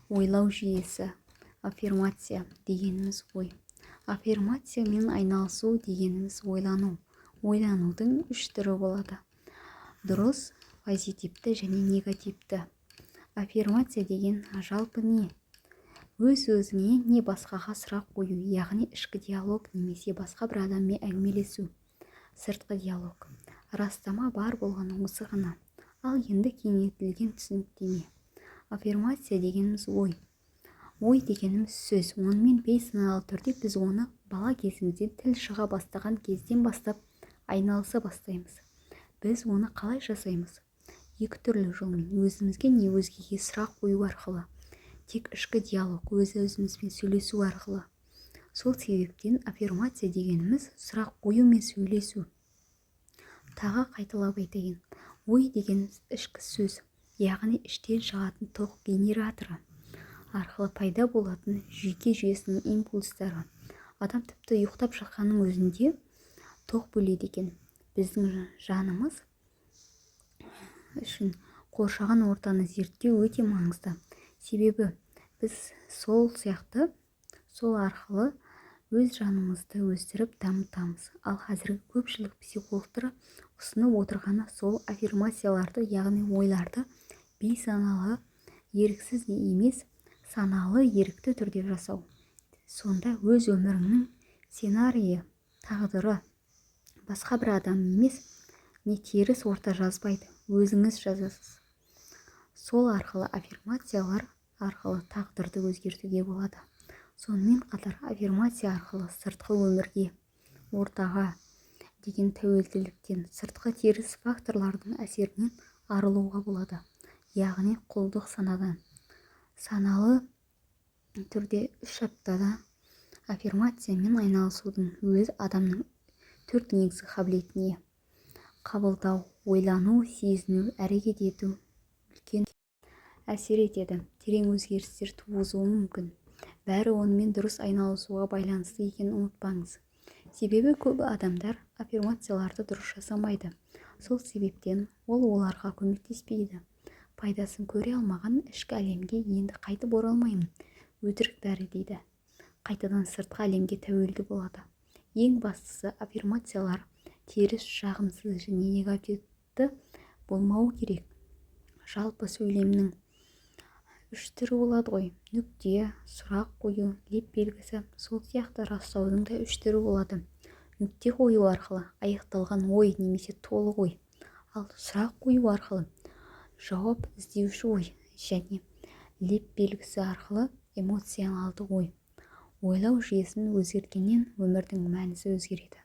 Ойлау жүйесі. Аффирмация дегеніміз ой. Аффирмациямен айналысу дегеніміз ойлану. Ойланудың үш түрі болады: дұрыс, позитивті және негативті. Аффирмация деген жалпы не? Өз-өзіңе не басқаға сұрақ қою, яғни ішкі диалог немесе басқа бір адаммен әңгімелесу. Сыртқы диалог. Растама бар болғаны осы ғана. Ал енді кеңейтілген түсініктеме. Аффирмация дегеніміз ой. Ой дегеніміз сөз. Онымен бейсаналы түрде біз оны бала кезімізден тіл шыға бастаған кезден бастап айналыса бастаймыз. Біз оны қалай жасаймыз? Екі түрлі жолмен: өзімізге не өзгеге сұрақ қою арқылы. Тек ішкі диалог, өз-өзімізбен сөйлесу арқылы. Сол себептен аффирмация дегеніміз сұрақ қою мен сөйлесу. Тағы қайталап айтайын. Ой дегеніміз ішкі сөз, яғни іштен шығатын тоқ генераторы арқылы пайда болатын жүйке жүйесінің импульстары. Адам тіпті ұйықтап жатқанның өзінде тоқ бөледі екен. Біздің жанымыз үшін қоршаған ортаны зерттеу өте маңызды. Себебі біз сол арқылы өз жанымызды өсіріп дамытамыз. Ал қазіргі көпшілік психологтар ұсынып отырғаны сол аффирмацияларды, яғни ойларды бейсаналы, еріксіз емес, саналы, ерікті түрде жасау. Сонда өз өміріңнің сценарийі, тағдыры басқа бір адам емес, не теріс орта жазбайды, өзіңіз жазасыз. Сол арқылы аффирмациялар арқылы тағдырды өзгертуге болады. Сонымен қатар аффирмация арқылы сыртқы өмірге, ортаға деген тәуелділіктен, сыртқы теріс факторлардың әсерінен арылуға болады. Яғни құлдық санадан. Саналы түрде 3 аптада аффирмациямен айналысудың өз адамның 4 негізгі қабілетіне: қабылдау, ойлану, сезіну, әрекет ету үлкен әсер етеді. Терең өзгерістер туғызуы мүмкін. Бәрі онымен дұрыс айналысуға байланысты екенін ұмытпаңыз. Себебі көп адамдар аффирмацияларды дұрыс жасамайды. Сол себептен оларға көмектеспейді. Пайдасын көре алмаған ішкі әлемге енді қайтып оралмаймын, өтірік бәрі дейді. Қайтадан сыртқы әлемге тәуелді болады. Ең бастысы аффирмациялар теріс, жағымсыз және негативті болмауы керек. Жалпы сөйлемнің 3 түрі болады ғой: нүкте, сұрақ қою, леп белгісі. Сол сияқты растаудың да 3 түрі болады: нүкте қою арқылы аяқталған ой немесе толық ой, ал сұрақ қою арқылы жауап іздеуші ой, және леп белгісі арқылы эмоционалды ой. Ойлау жүйесін өзгерткеннен өмірдің мәнісі өзгереді.